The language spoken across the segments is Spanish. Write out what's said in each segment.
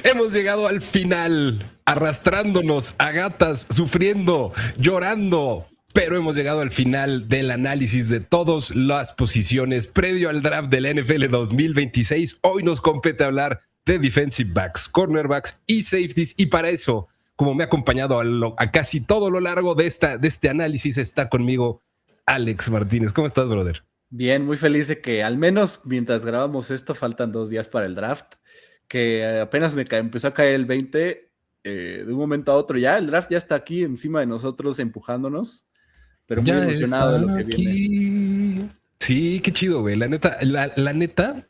Hemos llegado al final, arrastrándonos a gatas, sufriendo, llorando, pero hemos llegado al final del análisis de todas las posiciones previo al draft de la NFL 2026. Hoy nos compete hablar de defensive backs, cornerbacks y safeties, y para eso, como me ha acompañado a casi todo lo largo de este análisis, está conmigo Alex Martínez. ¿Cómo estás, brother? Bien, muy feliz de que al menos mientras grabamos esto faltan 2 días para el draft, que apenas empezó a caer el 20 de un momento a otro. Ya el draft ya está aquí encima de nosotros empujándonos, pero muy Ya emocionado de lo está que viene. aquí. Sí, qué chido, güey. La neta,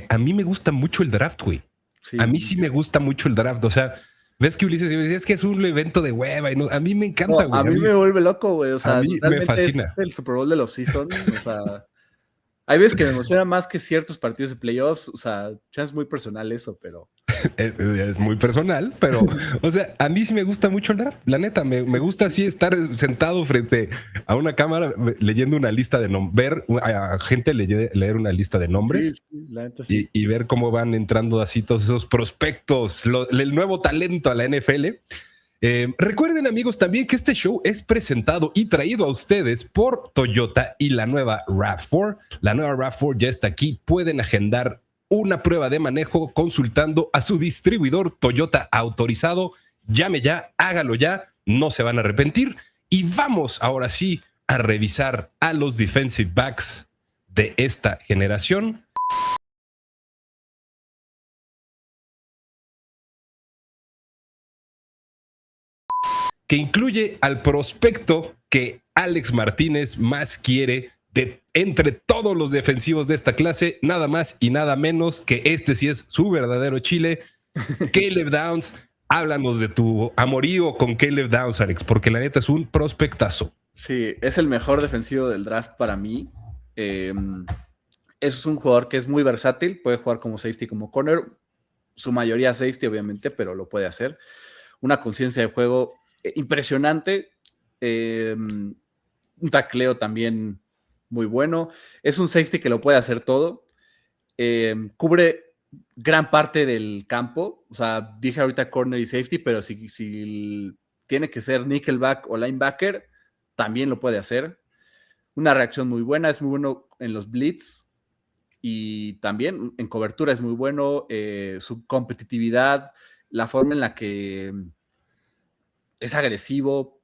a mí me gusta mucho el draft, güey. Sí. A mí sí me gusta mucho el draft. O sea, ves que Ulises decía, es que es un evento de hueva. Y no, a mí me encanta, güey. A mí me vuelve loco, güey. O sea, a mí me fascina. es el Super Bowl del off-season. O sea, hay veces que me emociona más que ciertos partidos de playoffs. O sea, es muy personal eso, pero... Es muy personal, pero, o sea, a mí sí me gusta mucho el draft. La neta, me gusta así estar sentado frente a una cámara leyendo una lista de nombres, ver a gente leer una lista de nombres. Sí, la neta sí. Y ver cómo van entrando así todos esos prospectos, el nuevo talento a la NFL. Recuerden, amigos, también que este show es presentado y traído a ustedes por Toyota y la nueva RAV4. La nueva RAV4 ya está aquí. Pueden agendar una prueba de manejo consultando a su distribuidor Toyota autorizado. Llame ya, hágalo ya, no se van a arrepentir. Y vamos ahora sí a revisar a los defensive backs de esta generación. Que incluye al prospecto que Alex Martínez más quiere de entre todos los defensivos de esta clase, nada más y nada menos que este sí es su verdadero chile, Caleb Downs. Háblanos de tu amorío con Caleb Downs, Alex, porque la neta es un prospectazo. Sí, es el mejor defensivo del draft para mí. Es un jugador que es muy versátil, puede jugar como safety, como corner, su mayoría safety obviamente, pero lo puede hacer. Una conciencia de juego impresionante, un tacleo también muy bueno. Es un safety que lo puede hacer todo. Cubre gran parte del campo. O sea, dije ahorita corner y safety, pero si tiene que ser nickelback o linebacker, también lo puede hacer. Una reacción muy buena, es muy bueno en los blitz y también en cobertura es muy bueno. Su competitividad, la forma en la que es agresivo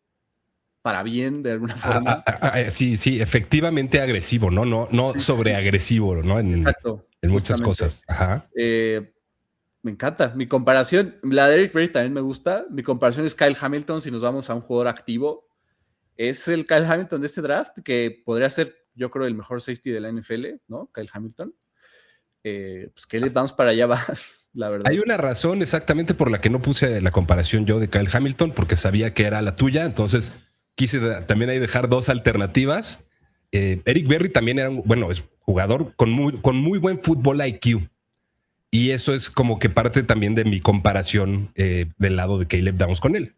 para bien, de alguna forma. Sí, efectivamente agresivo, ¿no? No Sí, sobreagresivo, ¿no? Exacto. En muchas Justamente. cosas. Ajá. Me encanta. Mi comparación, la de Eric Berry también me gusta. Mi comparación es Kyle Hamilton, si nos vamos a un jugador activo. Es el Kyle Hamilton de este draft, que podría ser, yo creo, el mejor safety de la NFL, ¿no? Kyle Hamilton. Pues Caleb Downs para allá va, la verdad. Hay una razón exactamente por la que no puse la comparación yo de Kyle Hamilton, porque sabía que era la tuya, entonces quise también ahí dejar dos alternativas. Eric Berry también era es jugador con muy buen fútbol IQ. Y eso es como que parte también de mi comparación del lado de Caleb Downs con él.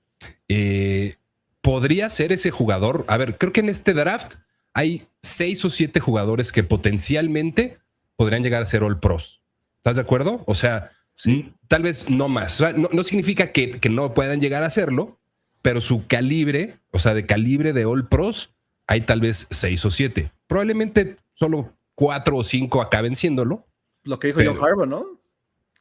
Podría ser ese jugador. A ver, creo que en este draft hay 6 o 7 jugadores que potencialmente podrían llegar a ser All Pros. ¿Estás de acuerdo? O sea, sí. Tal vez no más. O sea, no significa que no puedan llegar a hacerlo, pero su calibre, o sea, de calibre de All Pros, hay tal vez 6 o 7. Probablemente solo 4 o 5 acaben siéndolo. Lo que dijo John Harbaugh, ¿no?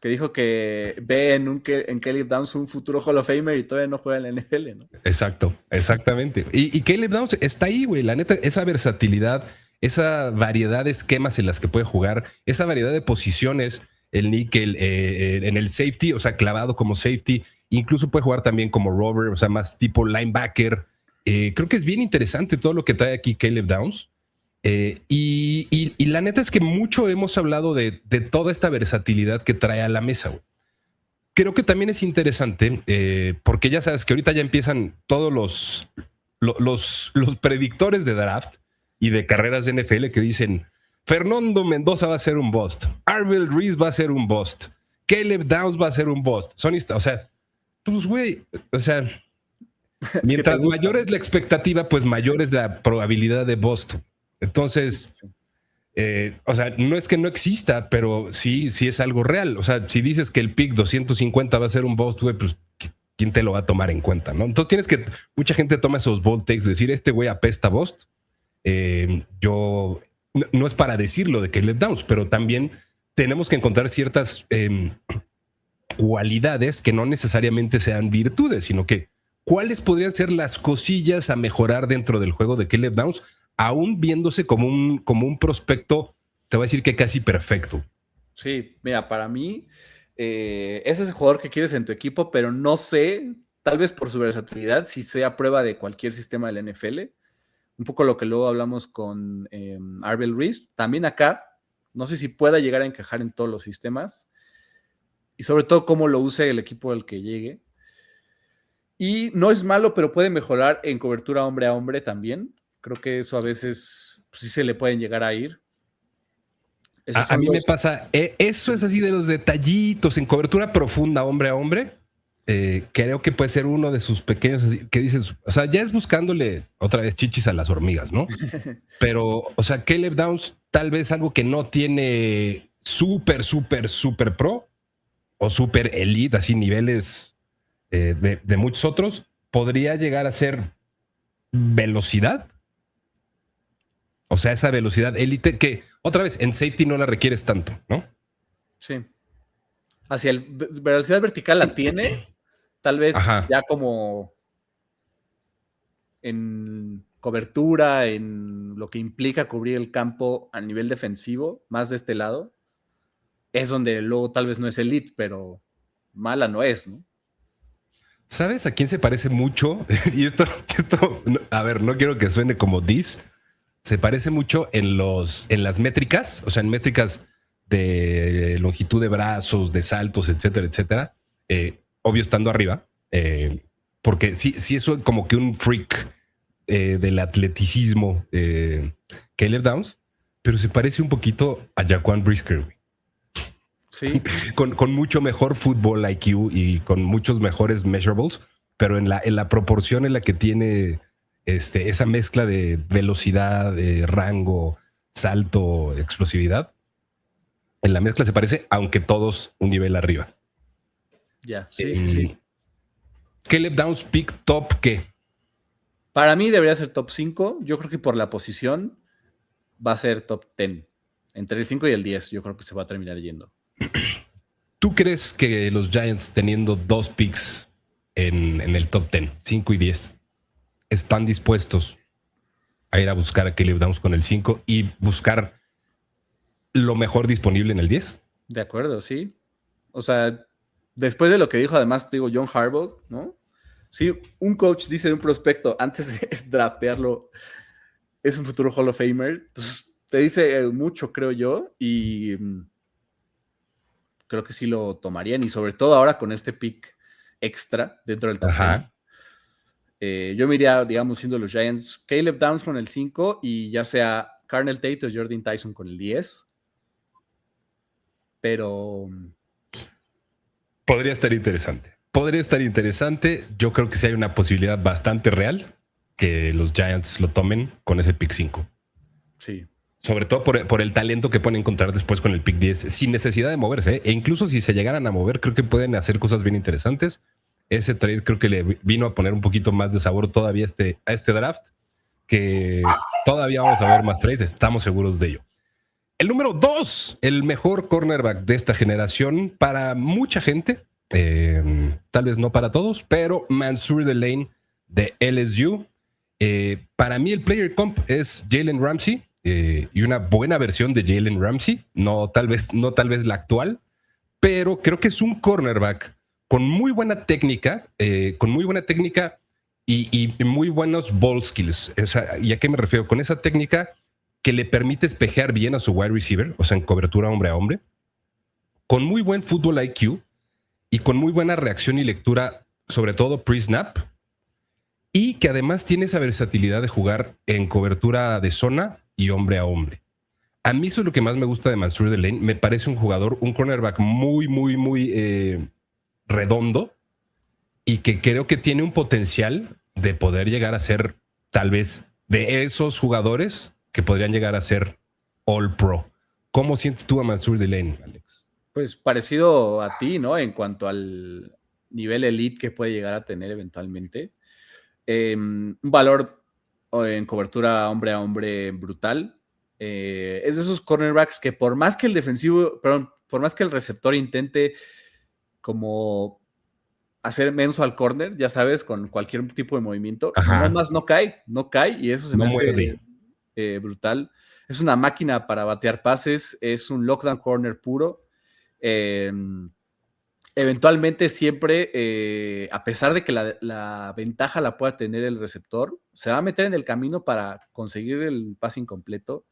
Que dijo que ve en Caleb Downs un futuro Hall of Famer y todavía no juega en la NFL, ¿no? Exacto, exactamente. Y Caleb Downs está ahí, güey. La neta, esa versatilidad, esa variedad de esquemas en las que puede jugar, esa variedad de posiciones, el nickel, en el safety, o sea, clavado como safety, incluso puede jugar también como rover, o sea, más tipo linebacker. Creo que es bien interesante todo lo que trae aquí Caleb Downs. Y la neta es que mucho hemos hablado de toda esta versatilidad que trae a la mesa, güey. Creo que también es interesante porque ya sabes que ahorita ya empiezan todos los predictores de draft y de carreras de NFL que dicen Fernando Mendoza va a ser un bust, Arvell Reese va a ser un bust, Caleb Downs va a ser un bust. O sea, pues güey, o sea, mientras mayor es la expectativa, pues mayor es la probabilidad de bust. Entonces, O sea, no es que no exista, pero sí es algo real. O sea, si dices que el pick 250 va a ser un bust, güey, pues ¿quién te lo va a tomar en cuenta, no? Entonces mucha gente toma esos bold takes, decir, este güey apesta bust. Yo, no es para decirlo de Caleb Downs, pero también tenemos que encontrar ciertas cualidades que no necesariamente sean virtudes, sino que cuáles podrían ser las cosillas a mejorar dentro del juego de Caleb Downs, aún viéndose como un prospecto, te voy a decir que casi perfecto. Sí, mira, para mí es ese jugador que quieres en tu equipo, pero no sé, tal vez por su versatilidad, si sea prueba de cualquier sistema del NFL. Un poco lo que luego hablamos con Arvel Reese. También acá, no sé si pueda llegar a encajar en todos los sistemas y sobre todo cómo lo use el equipo al que llegue. Y no es malo, pero puede mejorar en cobertura hombre a hombre también. Creo que eso a veces pues, sí se le pueden llegar a ir. A mí me pasa, eso es así de los detallitos en cobertura profunda hombre a hombre. Creo que puede ser uno de sus pequeños, así, que dices, o sea, ya es buscándole otra vez chichis a las hormigas, ¿no? Pero, o sea, Caleb Downs, tal vez algo que no tiene súper pro o súper elite, así niveles de muchos otros, podría llegar a ser velocidad. O sea, esa velocidad élite que, otra vez, en safety no la requieres tanto, ¿no? Sí. Hacia el velocidad vertical la tiene, tal vez ya como en cobertura, en lo que implica cubrir el campo a nivel defensivo, más de este lado, es donde luego tal vez no es elite, pero mala no es, ¿no? ¿Sabes a quién se parece mucho? Y esto, a ver, no quiero que suene como diss. Se parece mucho en las métricas, o sea, en métricas de longitud de brazos, de saltos, etcétera, etcétera. Obvio estando arriba, porque sí es como que un freak del atleticismo, Caleb Downs, pero se parece un poquito a Jaquan Brisker, güey. Sí. con mucho mejor fútbol IQ y con muchos mejores measurables, pero en la proporción en la que tiene esa mezcla de velocidad, de rango, salto, explosividad, en la mezcla se parece, aunque todos un nivel arriba. Ya, sí. Caleb Downs pick top, ¿qué? Para mí debería ser top 5. Yo creo que por la posición va a ser top 10. Entre el 5 y el 10 yo creo que se va a terminar yendo. ¿Tú crees que los Giants, teniendo 2 picks en el top 10, 5 y 10, están dispuestos a ir a buscar a Caleb Downs con el 5 y buscar lo mejor disponible en el 10? De acuerdo, sí. O sea, después de lo que dijo además, digo, John Harbaugh, ¿no? Sí, un coach dice de un prospecto antes de draftearlo, es un futuro Hall of Famer, pues te dice mucho, creo yo, y creo que sí lo tomarían, y sobre todo ahora con este pick extra dentro del top 10. Yo me iría, digamos, siendo los Giants, Caleb Downs con el 5 y ya sea Carnell Tate o Jordan Tyson con el 10. Pero podría estar interesante. Yo creo que sí hay una posibilidad bastante real que los Giants lo tomen con ese pick 5. Sí. Sobre todo por el talento que pueden encontrar después con el pick 10, sin necesidad de moverse, ¿eh? E incluso si se llegaran a mover, creo que pueden hacer cosas bien interesantes. Ese trade creo que le vino a poner un poquito más de sabor todavía a este draft, que todavía vamos a ver más trades, estamos seguros de ello. El número 2, el mejor cornerback de esta generación para mucha gente, tal vez no para todos, pero Mansour Delane de LSU. Para mí el player comp es Jalen Ramsey, y una buena versión de Jalen Ramsey, no tal vez la actual, pero creo que es un cornerback con muy buena técnica, y muy buenos ball skills. O sea, ¿y a qué me refiero? Con esa técnica que le permite espejear bien a su wide receiver, o sea, en cobertura hombre a hombre, con muy buen fútbol IQ y con muy buena reacción y lectura, sobre todo pre-snap, y que además tiene esa versatilidad de jugar en cobertura de zona y hombre a hombre. A mí eso es lo que más me gusta de Mansour Delane. Me parece un cornerback muy redondo y que creo que tiene un potencial de poder llegar a ser tal vez de esos jugadores que podrían llegar a ser All Pro. ¿Cómo sientes tú a Mansour Delane, Alex? Pues parecido a ti, ¿no? En cuanto al nivel elite que puede llegar a tener eventualmente. Un valor en cobertura hombre a hombre brutal. Es de esos cornerbacks que por más que el por más que el receptor intente como hacer menso al corner, ya sabes, con cualquier tipo de movimiento, nada más no cae, y eso se me hace brutal. Es una máquina para batear pases, es un lockdown corner puro. Eventualmente siempre, a pesar de que la ventaja la pueda tener el receptor, se va a meter en el camino para conseguir el pase incompleto.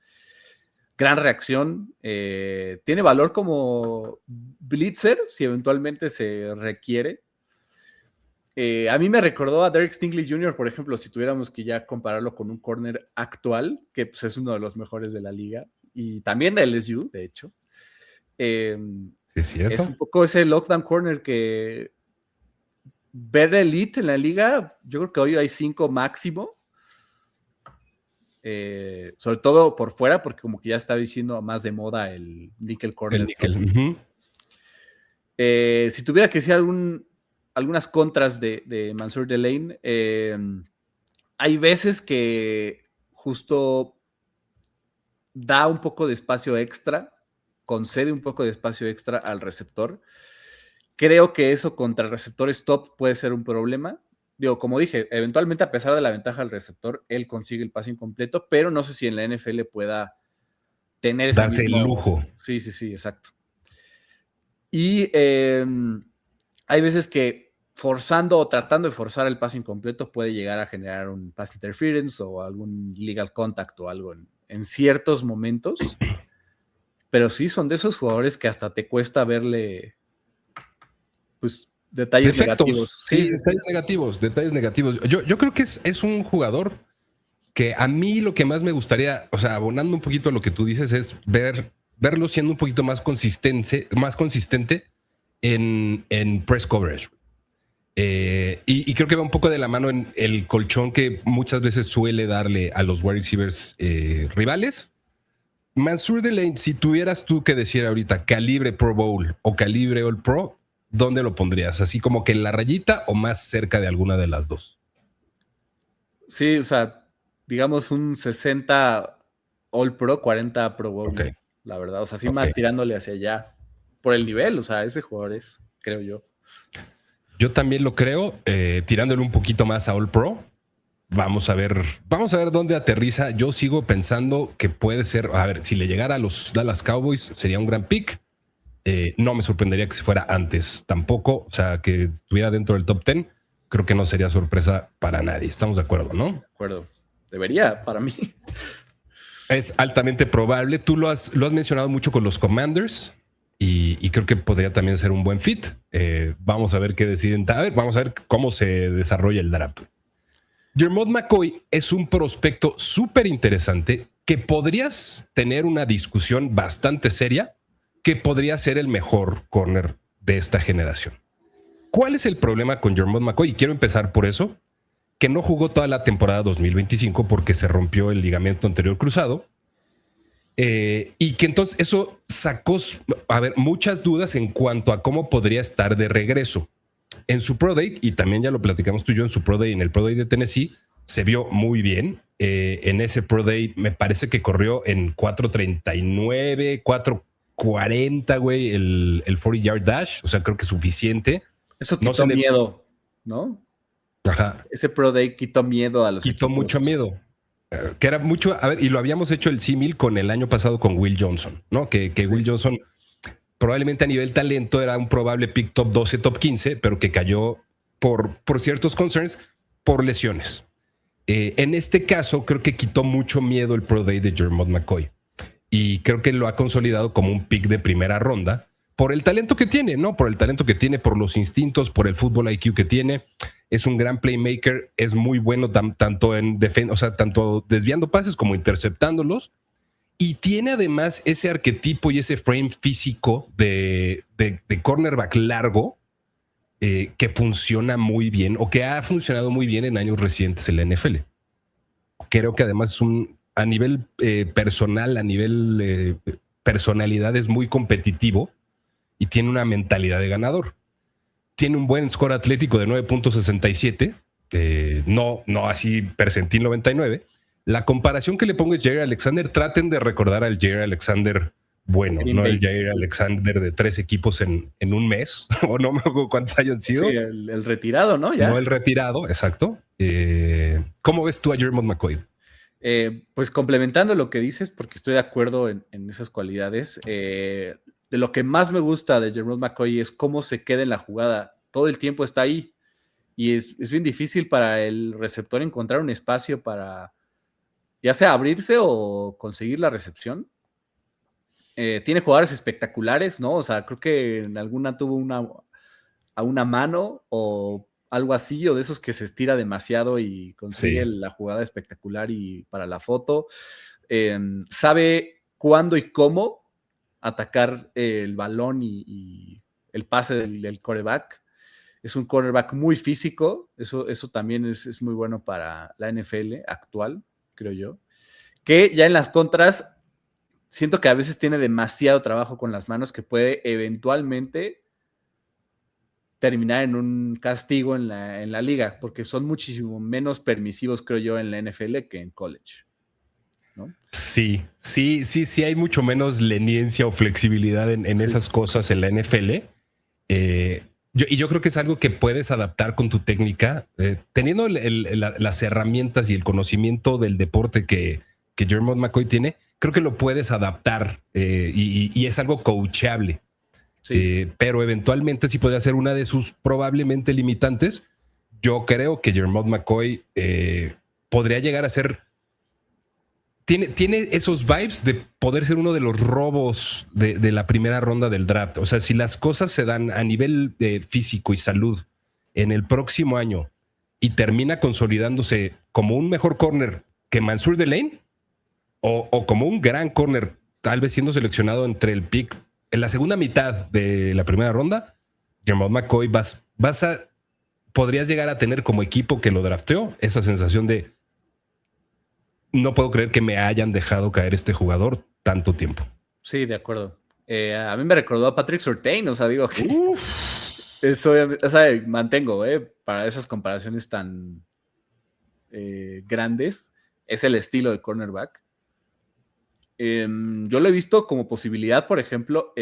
Gran reacción. Tiene valor como blitzer, si eventualmente se requiere. A mí me recordó a Derek Stingley Jr., por ejemplo, si tuviéramos que ya compararlo con un corner actual, que pues, es uno de los mejores de la liga, y también de LSU, de hecho. ¿Es cierto? Es un poco ese lockdown corner que ver elite en la liga, yo creo que hoy hay 5 máximo. Sobre todo por fuera, porque como que ya está diciendo más de moda el nickel corner. El nickel. Si tuviera que decir algunas contras de Mansour Delane, hay veces que justo da un poco de espacio extra, concede un poco de espacio extra al receptor. Creo que eso contra receptores top puede ser un problema. Digo, como dije, eventualmente a pesar de la ventaja del receptor, él consigue el pase incompleto, pero no sé si en la NFL pueda tener ese darse mismo... el lujo. Sí, exacto. Y hay veces que forzando o tratando de forzar el pase incompleto puede llegar a generar un pass interference o algún legal contact o algo en ciertos momentos. Pero sí, son de esos jugadores que hasta te cuesta verle pues detalles negativos. Sí, detalles negativos. Yo creo que es un jugador que a mí lo que más me gustaría, o sea, abonando un poquito a lo que tú dices, es verlo siendo un poquito más consistente en press coverage. Y creo que va un poco de la mano en el colchón que muchas veces suele darle a los wide receivers rivales. Mansour Delane, si tuvieras tú que decir ahorita calibre Pro Bowl o calibre All Pro, ¿dónde lo pondrías? ¿Así como que en la rayita o más cerca de alguna de las dos? Sí, o sea, digamos un 60 All Pro, 40 Pro Bowl, okay. La verdad. O sea, sí más tirándole hacia allá por el nivel, o sea, ese jugador es, creo yo. Yo también lo creo, tirándole un poquito más a All Pro. Vamos a ver dónde aterriza. Yo sigo pensando que puede ser, a ver, si le llegara a los Dallas Cowboys sería un gran pick. No me sorprendería que se fuera antes tampoco, o sea, que estuviera dentro del top 10. Creo que no sería sorpresa para nadie. Estamos de acuerdo, ¿no? De acuerdo. Debería, para mí. Es altamente probable. Tú lo has mencionado mucho con los Commanders y creo que podría también ser un buen fit. Vamos a ver qué deciden. A ver, vamos a ver cómo se desarrolla el draft. Jermod McCoy es un prospecto súper interesante que podrías tener una discusión bastante seria que podría ser el mejor corner de esta generación. ¿Cuál es el problema con Jermod McCoy? Y quiero empezar por eso, que no jugó toda la temporada 2025 porque se rompió el ligamento anterior cruzado. Y que entonces eso sacó, muchas dudas en cuanto a cómo podría estar de regreso. En su Pro Day, y también ya lo platicamos tú y yo en su Pro Day, en el Pro Day de Tennessee, se vio muy bien. En ese Pro Day me parece que corrió en 4.39, 4.40, güey, el 40-yard dash. O sea, creo que es suficiente. Eso quitó miedo, ¿no? Ajá. Ese Pro Day quitó miedo a los Quitó equipos. Mucho miedo. Que era mucho, y lo habíamos hecho el símil con el año pasado con Will Johnson, ¿no? Que Will Johnson probablemente a nivel talento era un probable pick top 12, top 15, pero que cayó por ciertos concerns, por lesiones. En este caso, creo que quitó mucho miedo el Pro Day de Jermod McCoy. Y creo que lo ha consolidado como un pick de primera ronda por el talento que tiene, ¿no? Por el talento que tiene, por los instintos, por el fútbol IQ que tiene. Es un gran playmaker, es muy bueno tanto en defensa, o sea, tanto desviando pases como interceptándolos. Y tiene además ese arquetipo y ese frame físico de cornerback largo que funciona muy bien o que ha funcionado muy bien en años recientes en la NFL. Creo que además es un a nivel personal, a nivel personalidad es muy competitivo y tiene una mentalidad de ganador. Tiene un buen score atlético de 9.67, no así percentil 99. La comparación que le pongo es Jair Alexander. Traten de recordar al Jair Alexander bueno, no el Jair Alexander de 3 equipos en un mes, o no me acuerdo cuántos hayan sido. Sí, el retirado, ¿no? ¿Ya? No el retirado, exacto. ¿Cómo ves tú a Jermod McCoy? Pues complementando lo que dices, porque estoy de acuerdo en esas cualidades, de lo que más me gusta de Jermod McCoy es cómo se queda en la jugada. Todo el tiempo está ahí y es bien difícil para el receptor encontrar un espacio para ya sea abrirse o conseguir la recepción. Tiene jugadores espectaculares, ¿no? O sea, creo que en alguna tuvo a una mano o algo así, o de esos que se estira demasiado y consigue la jugada espectacular y para la foto. Sabe cuándo y cómo atacar el balón y el pase del quarterback. Es un quarterback muy físico, eso también es muy bueno para la NFL actual, creo yo. Que ya en las contras siento que a veces tiene demasiado trabajo con las manos que puede eventualmente terminar en un castigo en la liga, porque son muchísimo menos permisivos, creo yo, en la NFL que en college, ¿no? Sí, hay mucho menos leniencia o flexibilidad en esas cosas en la NFL. Yo creo que es algo que puedes adaptar con tu técnica, teniendo las herramientas y el conocimiento del deporte que Jermod McCoy tiene. Creo que lo puedes adaptar y es algo coachable. Sí. Pero eventualmente sí podría ser una de sus probablemente limitantes. Yo creo que Jermod McCoy podría llegar a ser... Tiene esos vibes de poder ser uno de los robos de la primera ronda del draft. O sea, si las cosas se dan a nivel físico y salud en el próximo año y termina consolidándose como un mejor corner que Mansour Delane o como un gran corner, tal vez siendo seleccionado entre el pick en la segunda mitad de la primera ronda, Jermod McCoy podrías llegar a tener como equipo que lo drafteó esa sensación de no puedo creer que me hayan dejado caer este jugador tanto tiempo. Sí, de acuerdo. A mí me recordó a Patrick Surtain, o sea, digo que eso, o sea, mantengo, para esas comparaciones tan grandes, es el estilo de cornerback. Yo lo he visto como posibilidad, por ejemplo,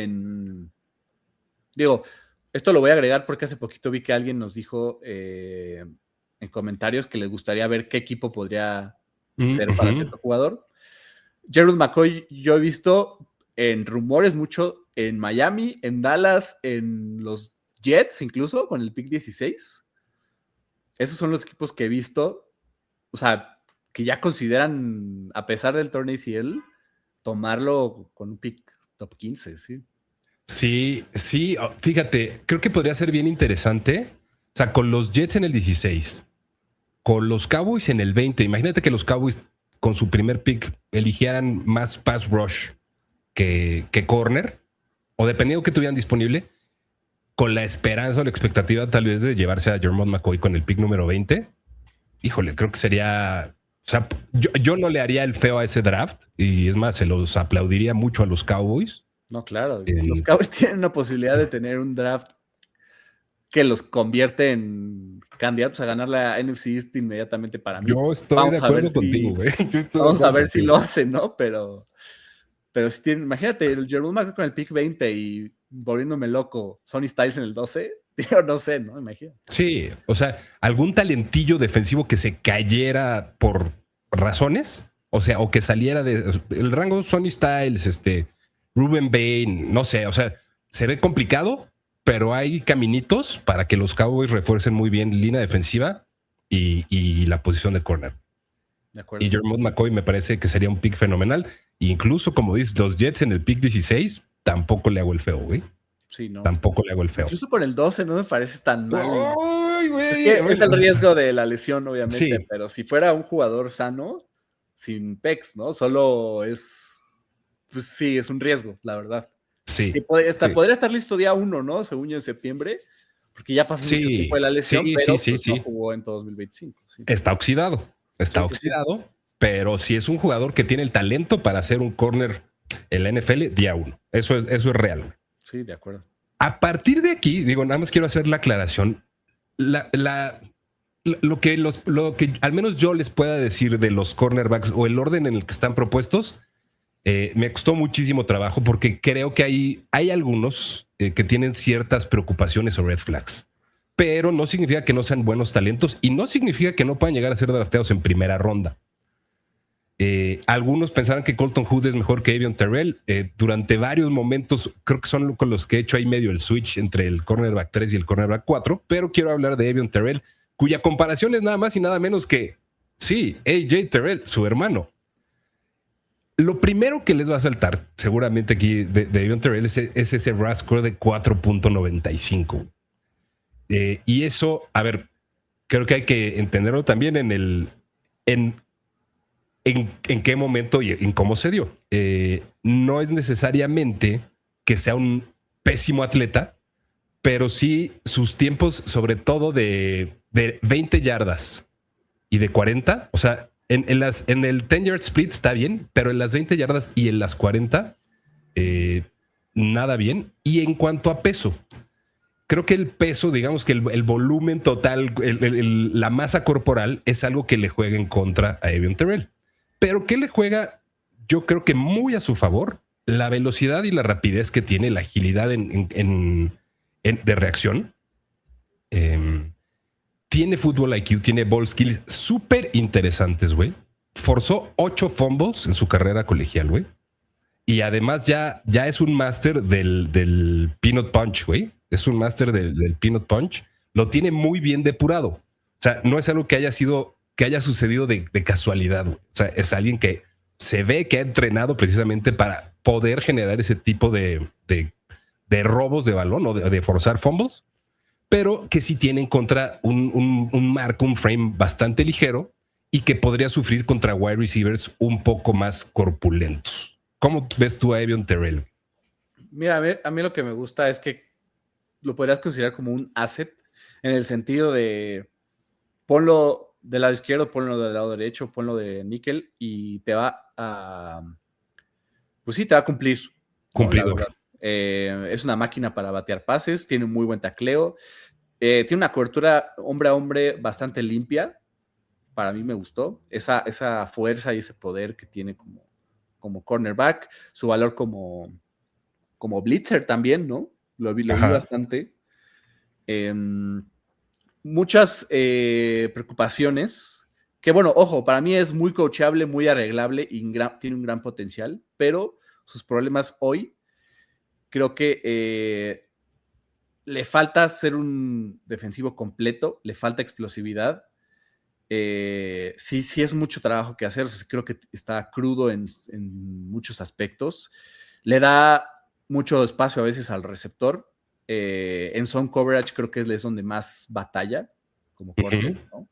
digo, esto lo voy a agregar porque hace poquito vi que alguien nos dijo en comentarios que les gustaría ver qué equipo podría ser para cierto jugador. Jermod McCoy, yo he visto en rumores mucho en Miami, en Dallas, en los Jets, incluso con el pick 16. Esos son los equipos que he visto, o sea, que ya consideran, a pesar del torneo ACL, tomarlo con un pick top 15, sí. Sí, fíjate, creo que podría ser bien interesante. O sea, con los Jets en el 16, con los Cowboys en el 20. Imagínate que los Cowboys con su primer pick eligieran más pass rush que corner, o dependiendo que tuvieran disponible, con la esperanza o la expectativa tal vez de llevarse a Jermod McCoy con el pick número 20. Híjole, creo que sería... O sea, yo no le haría el feo a ese draft, y es más, se los aplaudiría mucho a los Cowboys. No, claro. Los Cowboys tienen una posibilidad de tener un draft que los convierte en candidatos a ganar la NFC East inmediatamente para mí. Yo estoy de acuerdo contigo, güey. Vamos a ver si lo hacen, ¿no? Pero si tienen, imagínate, el Jermod McCoy con el pick 20 y volviéndome loco, Sonny Styles en el 12, yo no sé, ¿no? Imagínate. Sí, o sea, algún talentillo defensivo que se cayera por razones, o sea, o que saliera el rango Sonny Styles, Ruben Bain, no sé, o sea, se ve complicado, pero hay caminitos para que los Cowboys refuercen muy bien línea defensiva y la posición de corner. De acuerdo. Y Jermod McCoy me parece que sería un pick fenomenal. Incluso, como dices, los Jets en el pick 16, tampoco le hago el feo, güey. Sí, no. Tampoco le hago el feo. Incluso por el 12 no me parece tan mal. ¡Ay, güey! Es el riesgo de la lesión, obviamente, sí. Pero si fuera un jugador sano, sin pecs, ¿no? Solo es... Pues sí, es un riesgo, la verdad. Sí. Podría estar listo día 1, ¿no? Según yo, en septiembre, porque ya pasó mucho tiempo de la lesión, pero no jugó en todo 2025. Sí. Está oxidado. Está oxidado, pero si es un jugador que tiene el talento para ser un corner en la NFL, día 1. Eso es real, güey. Sí, de acuerdo. A partir de aquí, digo, nada más quiero hacer la aclaración. Lo que al menos yo les pueda decir de los cornerbacks o el orden en el que están propuestos, me costó muchísimo trabajo porque creo que hay algunos que tienen ciertas preocupaciones o red flags. Pero no significa que no sean buenos talentos y no significa que no puedan llegar a ser drafteados en primera ronda. Algunos pensaron que Colton Hood es mejor que Avion Terrell. Durante varios momentos creo que son con los que he hecho ahí medio el switch entre el cornerback 3 y el cornerback 4, pero quiero hablar de Avion Terrell, cuya comparación es nada más y nada menos que, sí, AJ Terrell, su hermano. Lo primero que les va a saltar seguramente aquí de Avion Terrell es ese RAS score de 4.95. Y eso, a ver, creo que hay que entenderlo también en qué momento y en cómo se dio. No es necesariamente que sea un pésimo atleta, pero sí sus tiempos, sobre todo de 20 yardas y de 40, o sea, en el 10-yard split está bien, pero en las 20 yardas y en las 40, nada bien. Y en cuanto a peso, creo que el peso, digamos que el volumen total, la masa corporal es algo que le juega en contra a Avion Terrell. Pero ¿qué le juega? Yo creo que muy a su favor la velocidad y la rapidez que tiene, la agilidad de reacción. Tiene fútbol IQ, tiene ball skills súper interesantes, güey. Forzó 8 fumbles en su carrera colegial, güey. Y además ya es un máster del peanut punch, güey. Es un máster del peanut punch. Lo tiene muy bien depurado. O sea, no es algo que haya sucedido de casualidad, güey. O sea, es alguien que se ve que ha entrenado precisamente para poder generar ese tipo de robos de balón o de forzar fumbles, pero que sí tiene en contra un marco, un frame bastante ligero y que podría sufrir contra wide receivers un poco más corpulentos. ¿Cómo ves tú a Avion Terrell? Mira, a mí lo que me gusta es que lo podrías considerar como un asset en el sentido de ponlo del lado izquierdo, ponlo del lado derecho, ponlo de níquel y te va a... Pues sí, te va a cumplir. Cumplidor. ¿No? Es una máquina para batear pases, tiene un muy buen tacleo, tiene una cobertura hombre a hombre bastante limpia. Para mí me gustó esa fuerza y ese poder que tiene como cornerback, su valor como blitzer también, ¿no? Lo vi bastante. Muchas preocupaciones que, bueno, ojo, para mí es muy coachable, muy arreglable y tiene un gran potencial, pero sus problemas hoy creo que le falta ser un defensivo completo, le falta explosividad. Sí es mucho trabajo que hacer. O sea, creo que está crudo en muchos aspectos. Le da mucho espacio a veces al receptor. En zone coverage creo que es donde más batalla como corner, ¿no?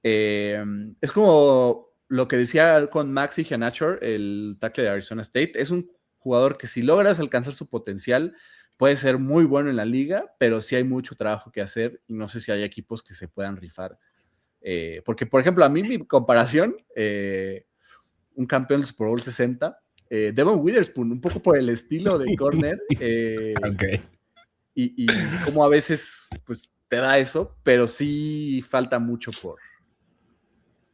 Es como lo que decía con Maxi Iheanacho, el tackle de Arizona State. Es un jugador que si logras alcanzar su potencial puede ser muy bueno en la liga, pero sí hay mucho trabajo que hacer y no sé si hay equipos que se puedan rifar. Porque, por ejemplo, a mí mi comparación, un campeón del Super Bowl 60, Devon Witherspoon, un poco por el estilo de corner, Okay. y como a veces pues, te da eso, pero sí falta mucho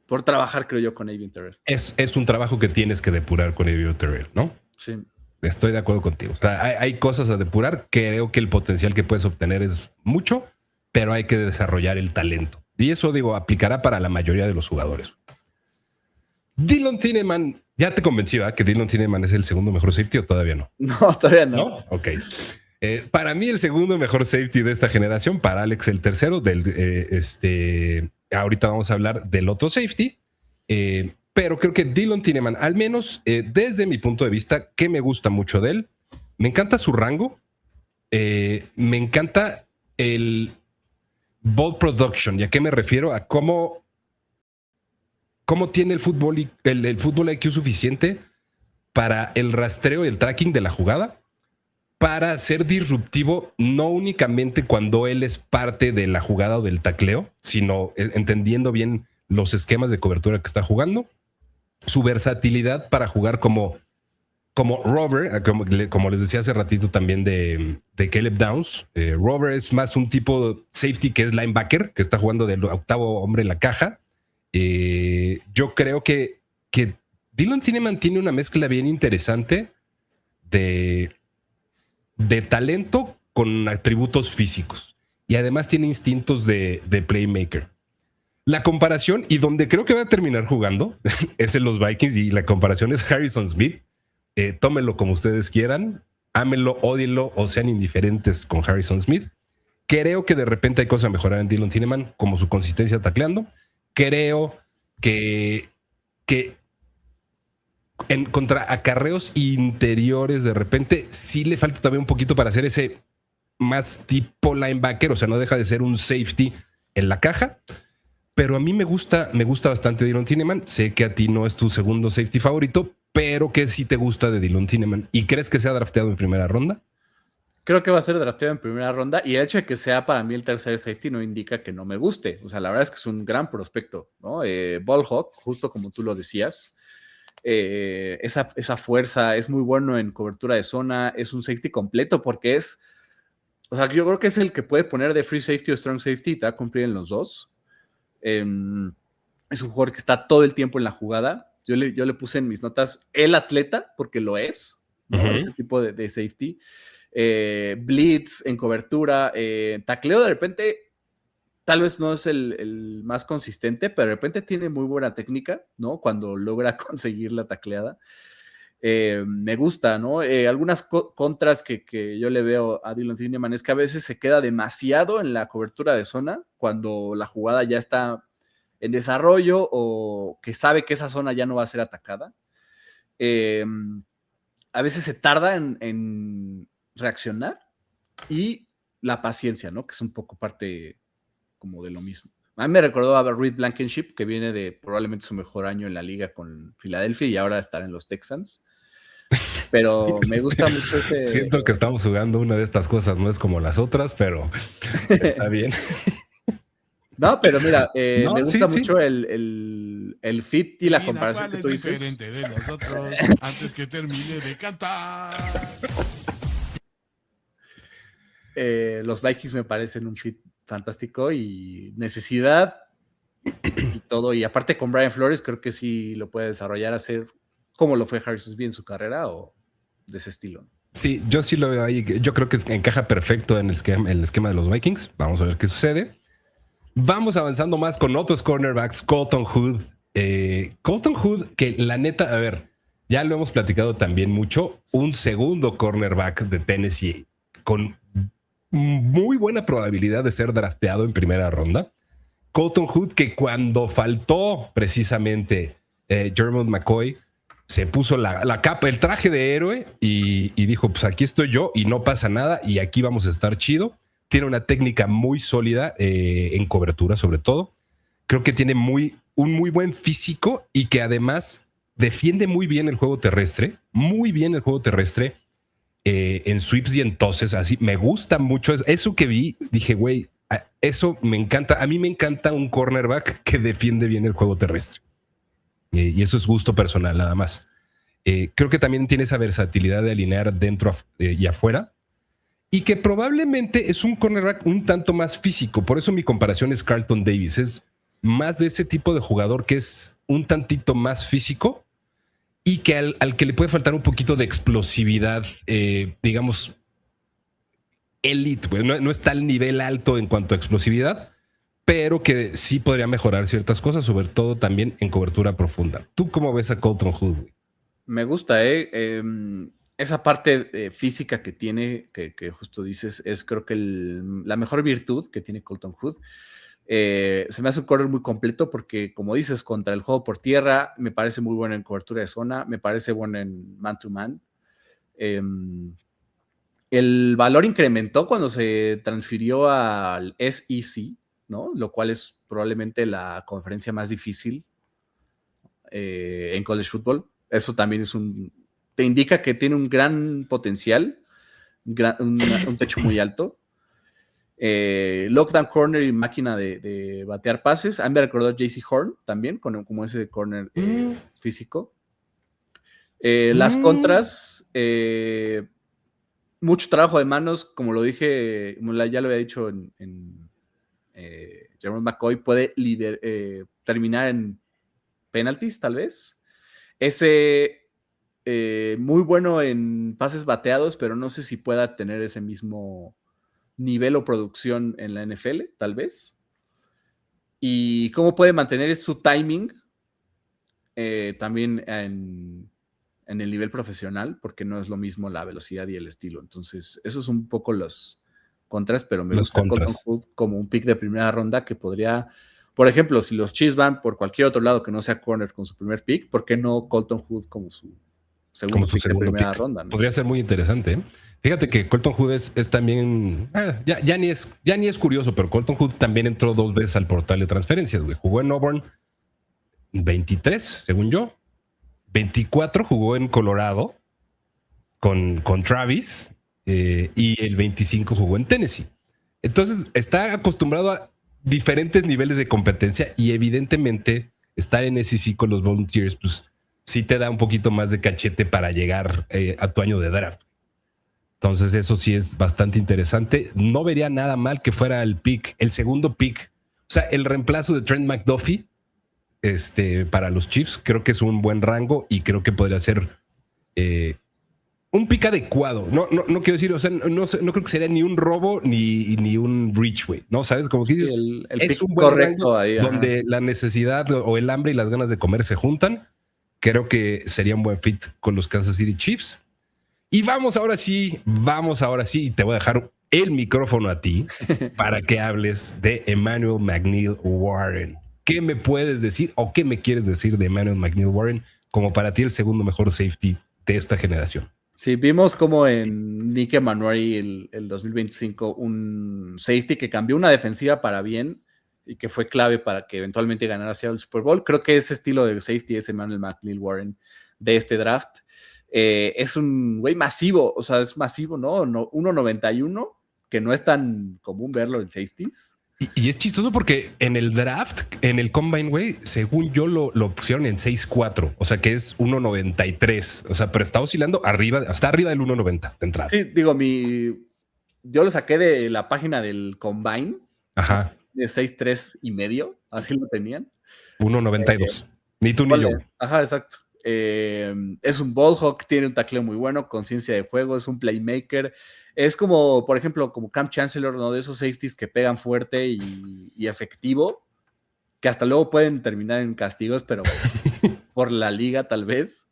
por trabajar, creo yo, con Avion Terrell. Es un trabajo que tienes que depurar con Avion Terrell, ¿no? Sí. Estoy de acuerdo contigo. O sea, hay cosas a depurar. Creo que el potencial que puedes obtener es mucho, pero hay que desarrollar el talento. Y eso, digo, aplicará para la mayoría de los jugadores. Dylan Thieneman, ¿ya te convencí, ¿verdad? Que Dylan Thieneman es el segundo mejor safety o todavía no? No, todavía no. ¿No? Ok. Para mí el segundo mejor safety de esta generación, para Alex el tercero. Ahorita vamos a hablar del otro safety. Pero creo que Dylan Thieneman, al menos desde mi punto de vista, que me gusta mucho de él, me encanta su rango, me encanta el ball production. ¿Y a qué me refiero? A cómo tiene el fútbol IQ suficiente para el rastreo y el tracking de la jugada, para ser disruptivo, no únicamente cuando él es parte de la jugada o del tacleo, sino entendiendo bien los esquemas de cobertura que está jugando. su versatilidad para jugar como Rover, como les decía hace ratito también de Caleb Downs. Rover es más un tipo safety que es linebacker, que está jugando del octavo hombre en la caja. Yo creo que Dylan Cineman tiene una mezcla bien interesante de talento con atributos físicos. Y además tiene instintos de playmaker. La comparación, y donde creo que va a terminar jugando, es en los Vikings, y la comparación es Harrison Smith. Tómenlo como ustedes quieran, ámenlo, ódienlo o sean indiferentes con Harrison Smith. Creo que de repente hay cosas a mejorar en Dylan Cineman, como su consistencia tacleando. Creo que en contra acarreos interiores de repente sí le falta todavía un poquito para hacer ese más tipo linebacker, o sea, no deja de ser un safety en la caja. Pero a mí me gusta bastante Dylan Cineman. Sé que a ti no es tu segundo safety favorito, pero que sí te gusta de Dylan Cineman. ¿Y crees que sea drafteado en primera ronda? Creo que va a ser drafteado en primera ronda, y el hecho de que sea para mí el tercer safety no indica que no me guste. O sea, la verdad es que es un gran prospecto, ¿no? Ball hawk, justo como tú lo decías. Esa fuerza, es muy bueno en cobertura de zona, es un safety completo porque o sea, yo creo que es el que puede poner de free safety o strong safety y te va a cumplir en los dos. Es un jugador que está todo el tiempo en la jugada. Yo le puse en mis notas el atleta, porque lo es, ¿no? Ese tipo de safety. Blitz en cobertura, tacleo de repente tal vez no es el más consistente, pero de repente tiene muy buena técnica, ¿no? Cuando logra conseguir la tacleada. Me gusta, ¿no? Algunas contras que yo le veo a Dylan Cineman es que a veces se queda demasiado en la cobertura de zona cuando la jugada ya está en desarrollo o que sabe que esa zona ya no va a ser atacada. A veces se tarda en reaccionar, y la paciencia, ¿no? Que es un poco parte como de lo mismo. A mí me recordó a Reed Blankenship, que viene de probablemente su mejor año en la liga con Filadelfia y ahora estar en los Texans. Pero me gusta mucho ese... Siento que estamos jugando una de estas cosas, no es como las otras, pero está bien. No, pero mira, no, me gusta sí. mucho el fit y la comparación que tú dices. Diferente de nosotros antes que termine de cantar. Los Vikings me parecen un fit fantástico y necesidad y todo. Y aparte con Brian Flores creo que sí lo puede desarrollar, hacer como lo fue Harrison Smith en su carrera o de ese estilo. Sí, yo sí lo veo ahí. Yo creo que encaja perfecto en el esquema de los Vikings. Vamos a ver qué sucede. Vamos avanzando más con otros cornerbacks. Colton Hood. Colton Hood, que la neta, a ver, ya lo hemos platicado también mucho. Un segundo cornerback de Tennessee con muy buena probabilidad de ser drafteado en primera ronda. Colton Hood, que cuando faltó precisamente Jermon McCoy, se puso la capa, el traje de héroe y dijo, pues aquí estoy yo y no pasa nada y aquí vamos a estar chido. Tiene una técnica muy sólida en cobertura, sobre todo. Creo que tiene un muy buen físico y que además defiende muy bien el juego terrestre, en sweeps y en tosses. Así me gusta mucho eso que vi. Dije, güey, eso me encanta. A mí me encanta un cornerback que defiende bien el juego terrestre. Y eso es gusto personal, nada más. Creo que también tiene esa versatilidad de alinear dentro y afuera. Y que probablemente es un cornerback un tanto más físico. Por eso mi comparación es Carlton Davis. Es más de ese tipo de jugador que es un tantito más físico y que al que le puede faltar un poquito de explosividad, digamos, elite. Pues no está al nivel alto en cuanto a explosividad, pero que sí podría mejorar ciertas cosas, sobre todo también en cobertura profunda. ¿Tú cómo ves a Colton Hood? Me gusta, esa parte física que tiene, que justo dices, es creo que la mejor virtud que tiene Colton Hood. Se me hace un corner muy completo porque, como dices, contra el juego por tierra, me parece muy bueno en cobertura de zona, me parece bueno en man-to-man. El valor incrementó cuando se transfirió al SEC, ¿no? Lo cual es probablemente la conferencia más difícil en college football. Eso también te indica que tiene un gran potencial, un techo muy alto. Lockdown corner y máquina de batear pases. A mí me recordó JC Horn también, como ese corner físico. Las contras, mucho trabajo de manos, como lo dije, ya lo había dicho en Jerome McCoy, puede terminar en penalties, tal vez. Muy bueno en pases bateados, pero no sé si pueda tener ese mismo nivel o producción en la NFL, tal vez. Y cómo puede mantener su timing también en el nivel profesional, porque no es lo mismo la velocidad y el estilo. Entonces, eso es un poco los contras, pero me gusta Colton Hood como un pick de primera ronda que podría, por ejemplo, si los Chiefs van por cualquier otro lado que no sea corner con su primer pick, ¿por qué no Colton Hood como su segundo pick de primera ronda? ¿No? Podría ser muy interesante, ¿eh? Fíjate que Colton Hood es también, ya ni es curioso, pero Colton Hood también entró 2 veces al portal de transferencias, güey. Jugó en Auburn 23, según yo. 24 jugó en Colorado con Travis y el 25 jugó en Tennessee. Entonces está acostumbrado a diferentes niveles de competencia y evidentemente estar en SEC con los Volunteers, pues sí te da un poquito más de cachete para llegar a tu año de draft. Entonces eso sí es bastante interesante. No vería nada mal que fuera el segundo pick, o sea, el reemplazo de Trent McDuffie para los Chiefs. Creo que es un buen rango y creo que podría ser un pick adecuado. No quiero decir, o sea, no creo que sería ni un robo ni un reach, güey. ¿No? ¿Sabes? Como que dices, el es un buen rango ahí, donde la necesidad o el hambre y las ganas de comer se juntan. Creo que sería un buen fit con los Kansas City Chiefs. Y vamos ahora sí, y te voy a dejar el micrófono a ti para que hables de Emmanuel McNeil Warren. ¿Qué me puedes decir o qué me quieres decir de Emmanuel McNeil Warren como para ti el segundo mejor safety de esta generación? Sí, vimos como en Nick Emmanwori el 2025 un safety que cambió una defensiva para bien y que fue clave para que eventualmente ganara hacia el Super Bowl. Creo que ese estilo de safety es Emmanuel McNeil Warren de este draft. Es un güey masivo, o sea, es masivo, ¿no? 1.91, que no es tan común verlo en safeties. Y es chistoso porque en el draft, en el Combine, güey, según yo lo pusieron en 6'4", o sea que es 1.93, o sea, pero está oscilando está arriba del 1.90 de entrada. Sí, digo, yo lo saqué de la página del Combine. Ajá. De 6'3 y medio, así lo tenían. 1.92. Ni tú ni yo. Ajá, exacto. Es un ball hawk, tiene un tacleo muy bueno, conciencia de juego, es un playmaker. Es como, por ejemplo, como Cam Chancellor, ¿no? De esos safeties que pegan fuerte y efectivo, que hasta luego pueden terminar en castigos, pero por la liga tal vez.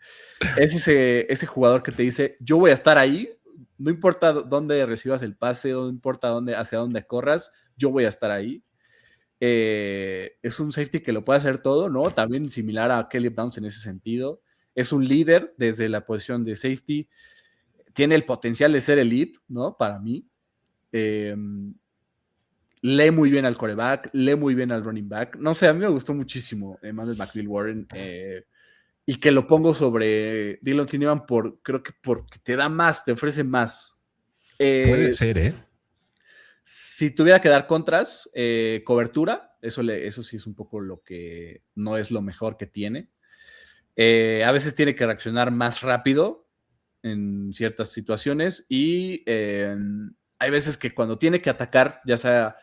Es ese jugador que te dice, yo voy a estar ahí, no importa dónde recibas el pase, no importa hacia dónde corras, yo voy a estar ahí. Es un safety que lo puede hacer todo, ¿no? También similar a Caleb Downs en ese sentido. Es un líder desde la posición de safety. Tiene el potencial de ser elite, ¿no? Para mí. Lee muy bien al quarterback, lee muy bien al running back. No sé, a mí me gustó muchísimo Emmanuel McNeil Warren. Y que lo pongo sobre Dillon Tineman creo que porque te da más, te ofrece más. Puede ser, ¿eh? Si tuviera que dar contras, cobertura, eso sí es un poco lo que no es lo mejor que tiene. A veces tiene que reaccionar más rápido en ciertas situaciones y hay veces que cuando tiene que atacar, ya sea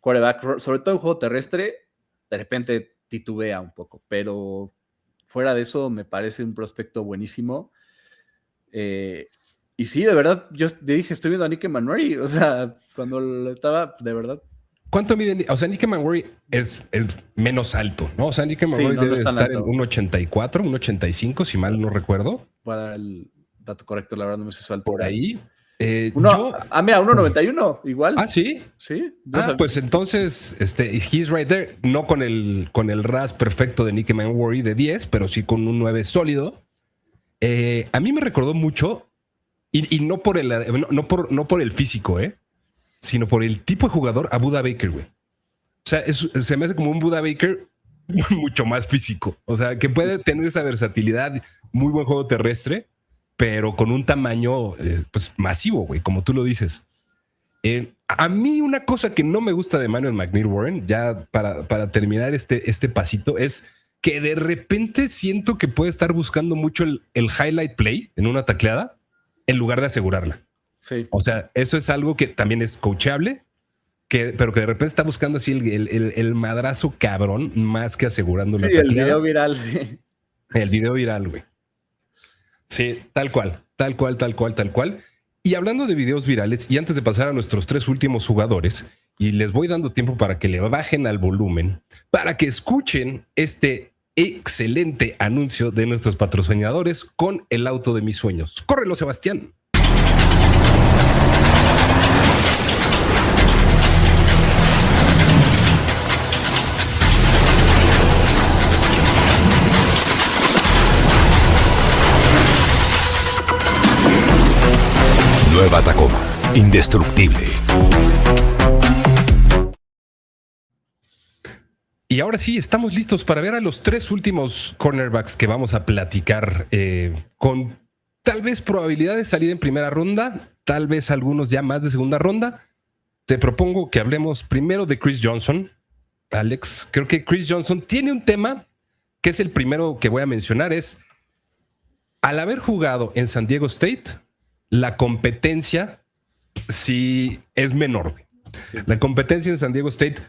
quarterback, sobre todo en juego terrestre, de repente titubea un poco, pero fuera de eso me parece un prospecto buenísimo. Y sí, de verdad, yo dije, estoy viendo a Nick Emmanwori, o sea, cuando lo estaba, de verdad. ¿Cuánto mide? O sea, Nick Emmanwori es menos alto, ¿no? O sea, Nick Emmanwori debe estar en 1.84, 1.85, si mal no recuerdo. Voy a dar el dato correcto, la verdad no me sé su altura. Por ahí. Mira, 1.91, igual. Ah, ¿sí? Sí. Pues entonces, he's right there. No con el RAS perfecto de Nick Emmanwori de 10, pero sí con un 9 sólido. A mí me recordó mucho, y no por el físico, sino por el tipo de jugador a Buda Baker, güey. O sea, se me hace como un Buda Baker mucho más físico. O sea, que puede tener esa versatilidad, muy buen juego terrestre, pero con un tamaño pues masivo, güey, como tú lo dices. A mí una cosa que no me gusta de Emmanuel McNeil-Warren, ya para terminar este pasito, es que de repente siento que puede estar buscando mucho el highlight play en una tacleada en lugar de asegurarla. Sí. O sea, eso es algo que también es coachable, pero que de repente está buscando así el madrazo cabrón más que asegurando la tacleada. Sí, el video viral. Sí. El video viral, güey. Sí, tal cual. Y hablando de videos virales, y antes de pasar a nuestros 3 últimos jugadores, y les voy dando tiempo para que le bajen al volumen, para que escuchen este excelente anuncio de nuestros patrocinadores con el auto de mis sueños. ¡Córrelo, Sebastián! Nueva Tacoma, indestructible. Y ahora sí, estamos listos para ver a los 3 últimos cornerbacks que vamos a platicar con tal vez probabilidad de salir en primera ronda, tal vez algunos ya más de segunda ronda. Te propongo que hablemos primero de Chris Johnson. Alex, creo que Chris Johnson tiene un tema que es el primero que voy a mencionar, es al haber jugado en San Diego State, la competencia sí es menor. Sí. La competencia en San Diego State,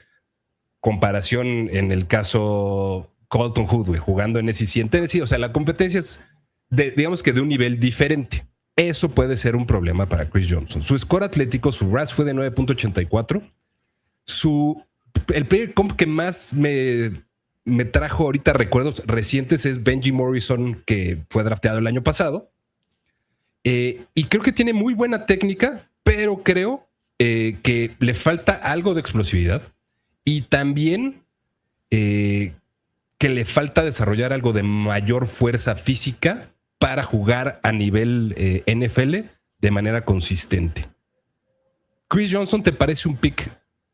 comparación en el caso Colton Hood, jugando en SEC en Tennessee, o sea, la competencia es digamos que de un nivel diferente. Eso puede ser un problema para Chris Johnson. Su score atlético, su RAS fue de 9.84. El player comp que más me trajo ahorita recuerdos recientes es Benji Morrison, que fue drafteado el año pasado. Y creo que tiene muy buena técnica, pero creo que le falta algo de explosividad y también que le falta desarrollar algo de mayor fuerza física para jugar a nivel NFL de manera consistente. ¿Chris Johnson te parece un pick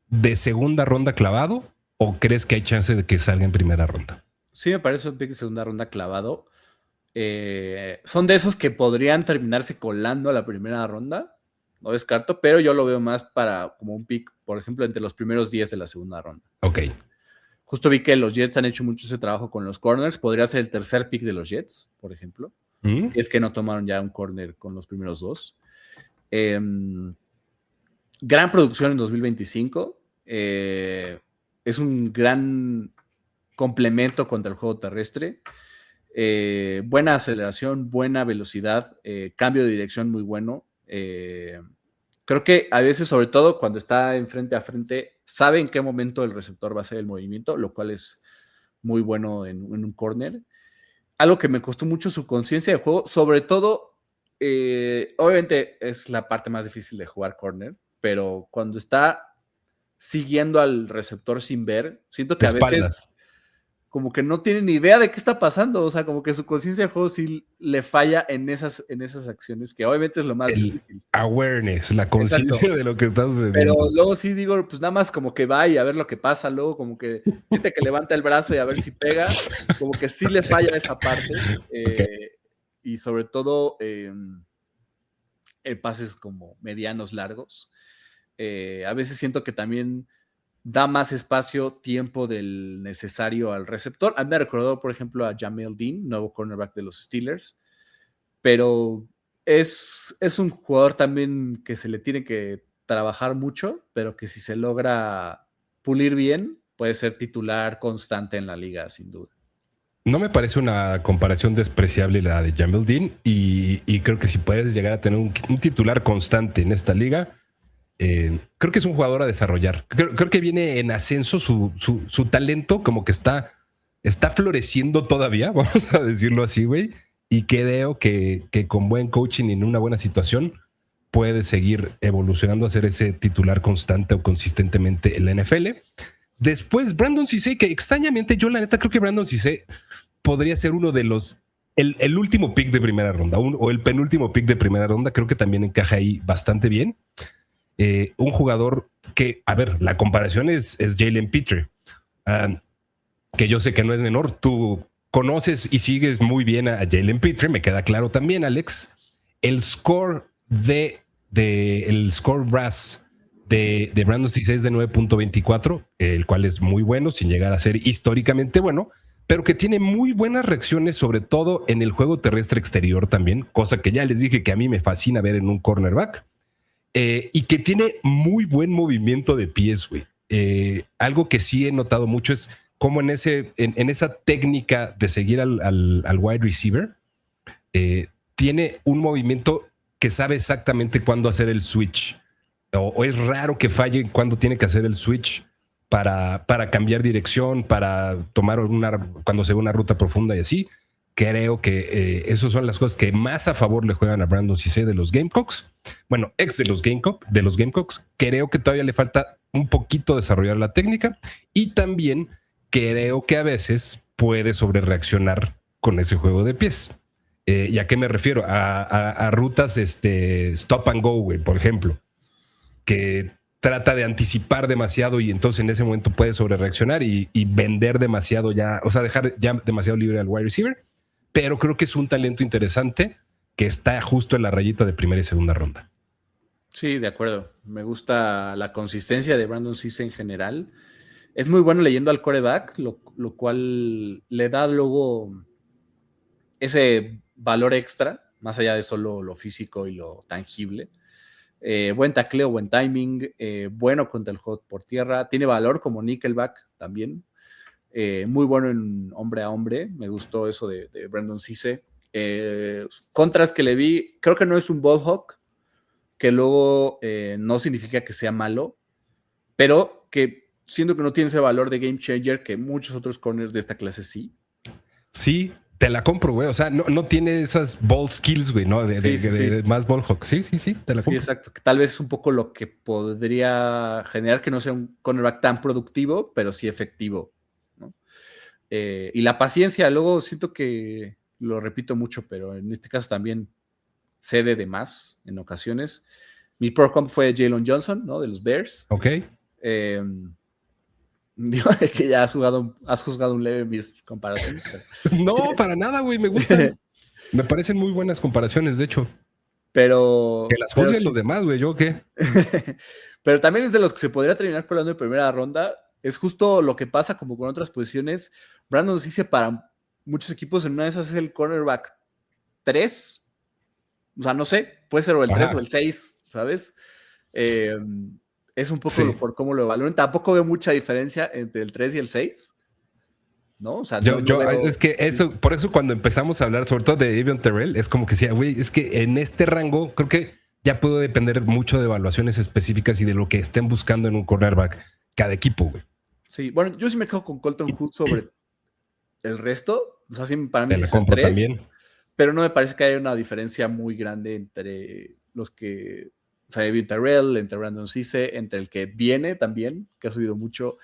de segunda ronda clavado o crees que hay chance de que salga en primera ronda? Sí, me parece un pick de segunda ronda clavado. Son de esos que podrían terminarse colando a la primera ronda, no descarto, pero yo lo veo más para como un pick, por ejemplo, entre los primeros 10 de la segunda ronda. Ok. Justo vi que los Jets han hecho mucho ese trabajo con los corners, podría ser el tercer pick de los Jets, por ejemplo, si es que no tomaron ya un corner con los primeros 2. Gran producción en 2025, es un gran complemento contra el juego terrestre. Buena aceleración, buena velocidad, cambio de dirección muy bueno. Creo que a veces, sobre todo cuando está en frente a frente, sabe en qué momento el receptor va a hacer el movimiento, lo cual es muy bueno en un corner. Algo que me costó mucho su conciencia de juego, sobre todo, obviamente es la parte más difícil de jugar corner, pero cuando está siguiendo al receptor sin ver, siento que a veces como que no tiene ni idea de qué está pasando, o sea, como que su conciencia de juego sí le falla en esas acciones, que obviamente es lo más difícil. Awareness, la conciencia de lo que está sucediendo. Pero luego sí digo, pues nada más como que va y a ver lo que pasa, luego como que siente que levanta el brazo y a ver si pega, como que sí le falla esa parte, y sobre todo pases como medianos largos. A veces siento que también da más espacio, tiempo del necesario al receptor. Me recordó, por ejemplo, a Jamel Dean, nuevo cornerback de los Steelers, pero es un jugador también que se le tiene que trabajar mucho, pero que si se logra pulir bien, puede ser titular constante en la liga, sin duda. No me parece una comparación despreciable la de Jamel Dean y creo que si puedes llegar a tener un titular constante en esta liga, creo que es un jugador a desarrollar. Creo que viene en ascenso su talento, como que está floreciendo todavía, vamos a decirlo así, güey. Y creo que con buen coaching y en una buena situación puede seguir evolucionando a ser ese titular constante o consistentemente en la NFL. Después, Brandon Cissé, que extrañamente yo la neta creo que Brandon Cissé podría ser uno de los el último pick de primera ronda o el penúltimo pick de primera ronda. Creo que también encaja ahí bastante bien. Un jugador que, a ver, la comparación es Jalen Pitre, que yo sé que no es menor. Tú conoces y sigues muy bien a Jalen Pitre, me queda claro también, Alex. El score el score brass de Brandon Cissé es de 9.24, el cual es muy bueno, sin llegar a ser históricamente bueno, pero que tiene muy buenas reacciones, sobre todo en el juego terrestre exterior también, cosa que ya les dije que a mí me fascina ver en un cornerback, y que tiene muy buen movimiento de pies, güey. Algo que sí he notado mucho es cómo en esa técnica de seguir al wide receiver, tiene un movimiento que sabe exactamente cuándo hacer el switch. O es raro que falle cuando tiene que hacer el switch para cambiar dirección, para tomar cuando se ve una ruta profunda y así. Creo que esas son las cosas que más a favor le juegan a Brandon Cissé de los Gamecocks. Bueno, ex de los Gamecocks. Creo que todavía le falta un poquito desarrollar la técnica, y también creo que a veces puede sobrereaccionar con ese juego de pies. ¿Y a qué me refiero? A rutas stop and go, güey, por ejemplo, que trata de anticipar demasiado y entonces en ese momento puede sobrereaccionar y vender demasiado ya, o sea, dejar ya demasiado libre al wide receiver. Pero creo que es un talento interesante que está justo en la rayita de primera y segunda ronda. Sí, de acuerdo. Me gusta la consistencia de Brandon Cissé en general. Es muy bueno leyendo al quarterback, lo cual le da luego ese valor extra, más allá de solo lo físico y lo tangible. Buen tacleo, buen timing, bueno contra el juego por tierra. Tiene valor como nickelback también. Muy bueno en hombre a hombre. Me gustó eso de Brandon Cissé. Contras que le vi, creo que no es un ball hawk, que luego no significa que sea malo, pero que siento que no tiene ese valor de game changer que muchos otros corners de esta clase sí. Sí, te la compro, güey. O sea, no tiene esas ball skills, güey, ¿no? De más ball hawk. Sí, te la compro. Sí, exacto. Que tal vez es un poco lo que podría generar que no sea un cornerback tan productivo, pero sí efectivo, ¿no? Y la paciencia, luego siento que lo repito mucho, pero en este caso también cede de más en ocasiones. Mi pro comp fue Jalen Johnson, ¿no? De los Bears. Ok. Digo que ya has juzgado un leve mis comparaciones. Pero... No, para nada, güey, me gustan. Me parecen muy buenas comparaciones, de hecho. Pero... Que las juzguen los demás, güey, ¿yo qué? Pero también es de los que se podría terminar colando en primera ronda. Es justo lo que pasa como con otras posiciones. Brandon Cissé para muchos equipos en una de esas es el cornerback 3. O sea, no sé, puede ser o el 3 o el 6, ¿sabes? Es un poco por cómo lo evalúen. Tampoco veo mucha diferencia entre el 3 y el 6, ¿no? O sea, es que eso, por eso cuando empezamos a hablar, sobre todo de Avion Terrell, es como que decía, güey, es que en este rango creo que ya puede depender mucho de evaluaciones específicas y de lo que estén buscando en un cornerback cada equipo, güey. Sí, bueno, yo sí me quedo con Colton Hood sobre el resto. O sea, sí, para mí Te la es el compro 3. también. Pero no me parece que haya una diferencia muy grande entre los que... O sea, Avion Terrell, entre Brandon Cissé, entre el que viene también, que ha subido mucho.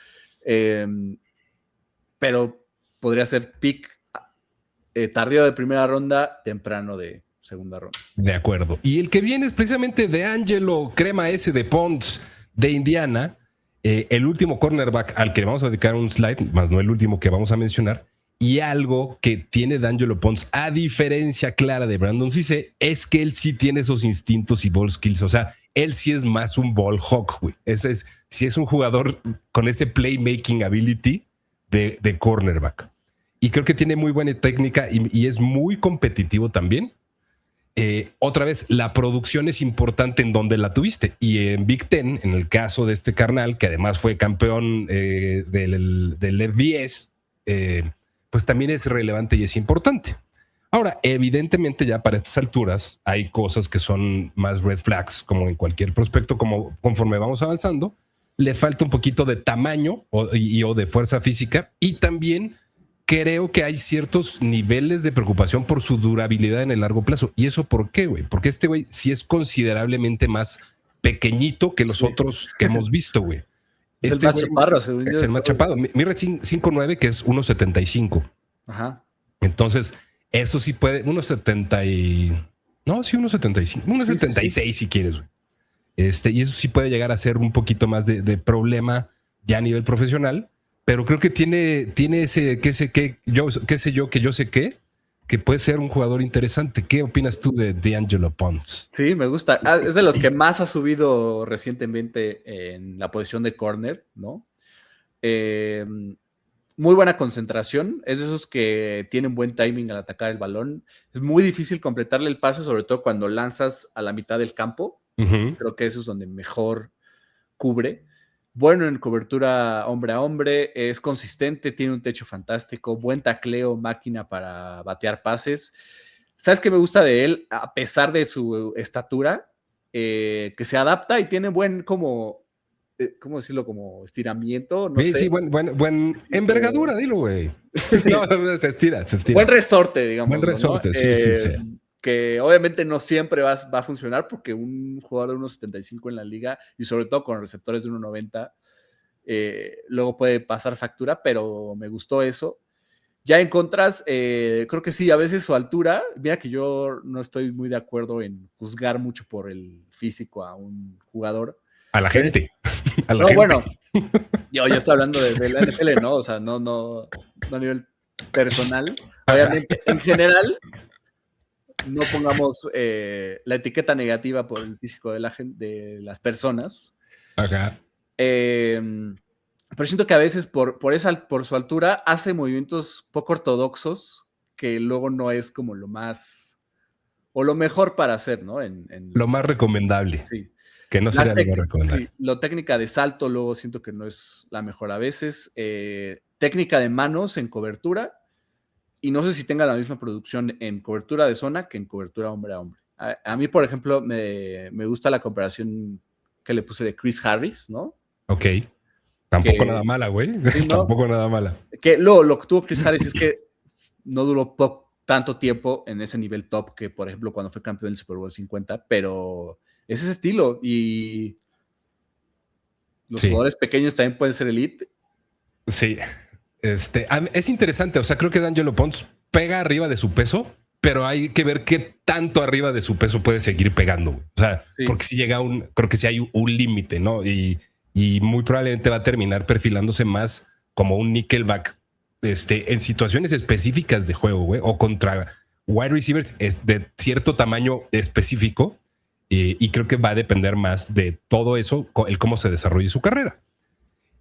Pero podría ser pick tardío de primera ronda, temprano de segunda ronda. De acuerdo. Y el que viene es precisamente de Angelo Crema S de Pons de Indiana, el último cornerback al que le vamos a dedicar un slide, más no el último que vamos a mencionar. Y algo que tiene D'Angelo Pons, a diferencia clara de Brandon Cissé, es que él sí tiene esos instintos y ball skills. O sea, él sí es más un ball hawk, güey. Sí es un jugador con ese playmaking ability de cornerback. Y creo que tiene muy buena técnica y es muy competitivo también. Otra vez, la producción es importante en donde la tuviste. Y en Big Ten, en el caso de este carnal, que además fue campeón del FBS, pues también es relevante y es importante. Ahora, evidentemente ya para estas alturas hay cosas que son más red flags, como en cualquier prospecto, como conforme vamos avanzando, le falta un poquito de tamaño o de fuerza física, y también creo que hay ciertos niveles de preocupación por su durabilidad en el largo plazo. ¿Y eso por qué, güey? Porque este güey sí es considerablemente más pequeñito que los otros que hemos visto, güy Es el más chaparro, según yo. Es el más chapado. Mira 5'9", que es 1.75. Ajá. Entonces, eso sí puede, 1.70 y... No, sí, 1.75. 1.76 si quieres, güey. Y eso sí puede llegar a ser un poquito más de problema ya a nivel profesional, pero creo que tiene ese, que yo sé qué, que puede ser un jugador interesante. ¿Qué opinas tú de D'Angelo Ponce? Sí, me gusta. Es de los que más ha subido recientemente en la posición de corner, ¿no? Muy buena concentración. Es de esos que tienen buen timing al atacar el balón. Es muy difícil completarle el pase, sobre todo cuando lanzas a la mitad del campo. Uh-huh. Creo que eso es donde mejor cubre. Bueno en cobertura hombre a hombre, es consistente, tiene un techo fantástico, buen tacleo, máquina para batear pases. ¿Sabes qué me gusta de él? A pesar de su estatura, que se adapta y tiene buen como, ¿cómo decirlo? Como estiramiento, no sé. Sí, buen envergadura, dilo, güey. Sí. No, se estira. Buen resorte, digamos. Buen resorte, ¿no? Sí. Que obviamente no siempre va a funcionar porque un jugador de 1.75 en la liga y sobre todo con receptores de 1.90 luego puede pasar factura, pero me gustó eso. Ya en contras, creo que sí, a veces su altura, mira que yo no estoy muy de acuerdo en juzgar mucho por el físico a un jugador. A la gente. Bueno, yo estoy hablando de la NFL, ¿no? O sea, no a nivel personal. Obviamente, en general, no pongamos la etiqueta negativa por el físico de las personas. Ajá. Pero siento que a veces por su altura hace movimientos poco ortodoxos que luego no es como lo más o lo mejor para hacer, ¿no? Lo más recomendable. Sí. Que no sería lo más recomendable. Sí, lo técnica de salto luego siento que no es la mejor a veces. Técnica de manos en cobertura. Y no sé si tenga la misma producción en cobertura de zona que en cobertura hombre a hombre. A mí, por ejemplo, me gusta la comparación que le puse de Chris Harris, ¿no? Ok. Tampoco nada mala, güey. Sí, ¿no? Tampoco nada mala. Que lo que tuvo Chris Harris es que no duró tanto tiempo en ese nivel top que, por ejemplo, cuando fue campeón del Super Bowl 50, pero es ese estilo. Y los jugadores pequeños también pueden ser elite. Sí. Es interesante, o sea, creo que D'Angelo Ponce pega arriba de su peso, pero hay que ver qué tanto arriba de su peso puede seguir pegando. O sea, sí. Porque si llega creo que sí hay un límite, ¿no? Y muy probablemente va a terminar perfilándose más como un nickelback en situaciones específicas de juego, güey, o contra wide receivers de cierto tamaño específico, y creo que va a depender más de todo eso, el cómo se desarrolle su carrera.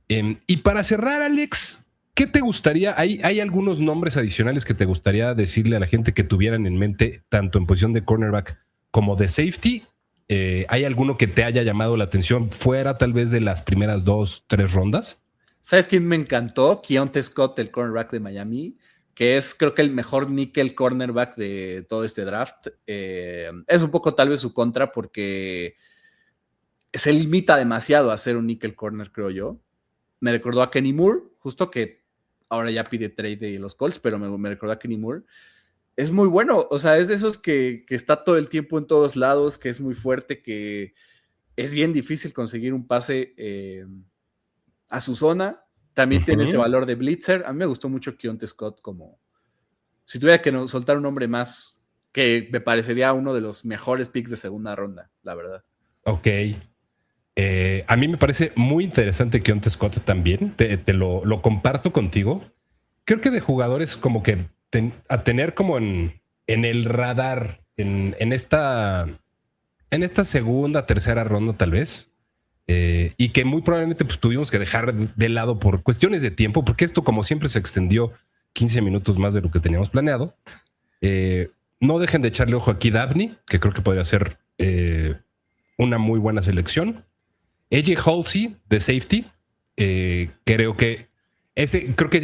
Y para cerrar, Alex, ¿qué te gustaría? ¿Hay algunos nombres adicionales que te gustaría decirle a la gente que tuvieran en mente, tanto en posición de cornerback como de safety? ¿Hay alguno que te haya llamado la atención fuera tal vez de las primeras 2-3 rondas? ¿Sabes quién me encantó? Keontae Scott, el cornerback de Miami, que es creo que el mejor nickel cornerback de todo este draft. Es un poco tal vez su contra porque se limita demasiado a ser un nickel corner, creo yo. Me recordó a Kenny Moore, justo que ahora ya pide trade de los Colts, pero me recordó a Kenny Moore. Es muy bueno, o sea, es de esos que está todo el tiempo en todos lados, que es muy fuerte, que es bien difícil conseguir un pase a su zona. También tiene ese valor de blitzer. A mí me gustó mucho Keontae Scott como... Si tuviera que soltar un nombre más, que me parecería uno de los mejores picks de segunda ronda, la verdad. Ok. A mí me parece muy interesante Keontae Scott también. Te lo comparto contigo. Creo que de jugadores como que a tener como en el radar en esta segunda, tercera ronda tal vez, y que muy probablemente pues, tuvimos que dejar de lado por cuestiones de tiempo, porque esto como siempre se extendió 15 minutos más de lo que teníamos planeado. No dejen de echarle ojo aquí Dabney, que creo que podría ser una muy buena selección. AJ Halsey de safety, creo que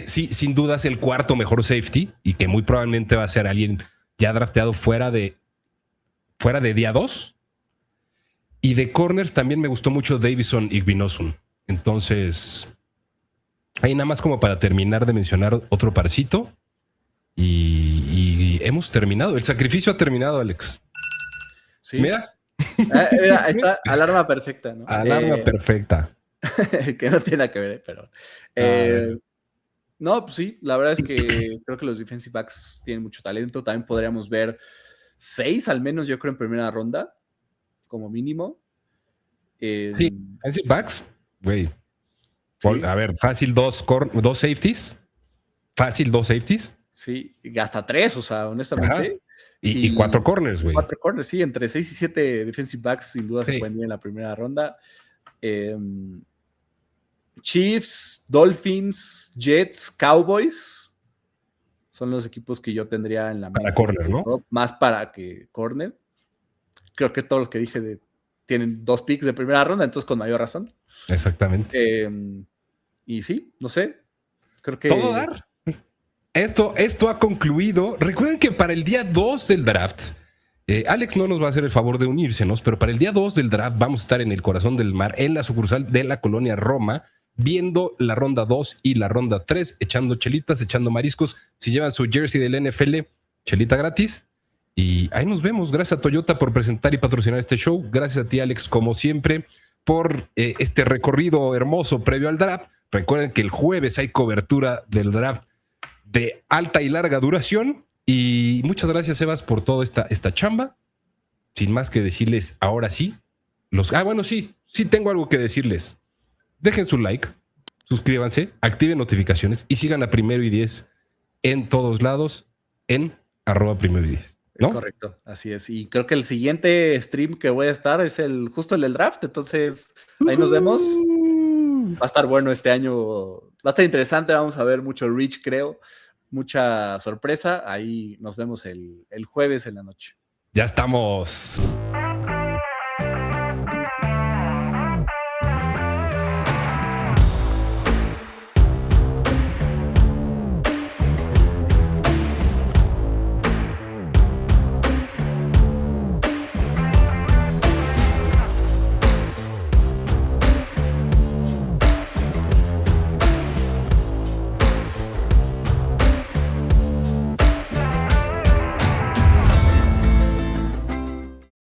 sí, sin duda es el cuarto mejor safety y que muy probablemente va a ser alguien ya drafteado fuera de día 2. Y de corners también me gustó mucho Davison Igbinosun. Entonces, ahí nada más como para terminar de mencionar otro parcito. Y hemos terminado. El sacrificio ha terminado, Alex. Sí. Mira. Mira, ahí está, alarma perfecta, ¿no? Alarma perfecta. Que no tiene nada que ver, pero... no, pues sí, la verdad es que creo que los defensive backs tienen mucho talento. También podríamos ver 6 al menos, yo creo, en primera ronda, como mínimo. Sí, defensive backs, güey. Sí. A ver, fácil dos safeties. Fácil 2 safeties. Sí, y hasta 3, o sea, honestamente. Ajá. Y 4 corners, güey. 4 corners, sí, entre 6 y 7 defensive backs sin duda se Sí. pueden ir en la primera ronda. Chiefs, Dolphins, Jets, Cowboys son los equipos que yo tendría en la mente. Para corner, ¿no? Más para que corner. Creo que todos los que dije tienen 2 picks de primera ronda, entonces con mayor razón. Exactamente. Y sí, no sé. Creo que... Todo dar. Esto ha concluido. Recuerden que para el día 2 del draft, Alex no nos va a hacer el favor de unírsenos, pero para el día 2 del draft vamos a estar en el corazón del mar, en la sucursal de la colonia Roma, viendo la ronda 2 y la ronda 3, echando chelitas, echando mariscos. Si llevan su jersey del NFL, chelita gratis. Y ahí nos vemos. Gracias a Toyota por presentar y patrocinar este show. Gracias a ti, Alex, como siempre, por este recorrido hermoso previo al draft. Recuerden que el jueves hay cobertura del draft de alta y larga duración. Y muchas gracias, Sebas, por toda esta chamba. Sin más que decirles, ahora sí. Bueno, sí tengo algo que decirles. Dejen su like, suscríbanse, activen notificaciones y sigan a Primero y 10 en todos lados en @primero-y-10. ¿No? Correcto, así es. Y creo que el siguiente stream que voy a estar es justo el del draft. Entonces, ahí nos vemos. Va a estar bueno este año. Va a estar interesante. Vamos a ver mucho reach, creo. Mucha sorpresa. Ahí nos vemos el jueves en la noche. Ya estamos.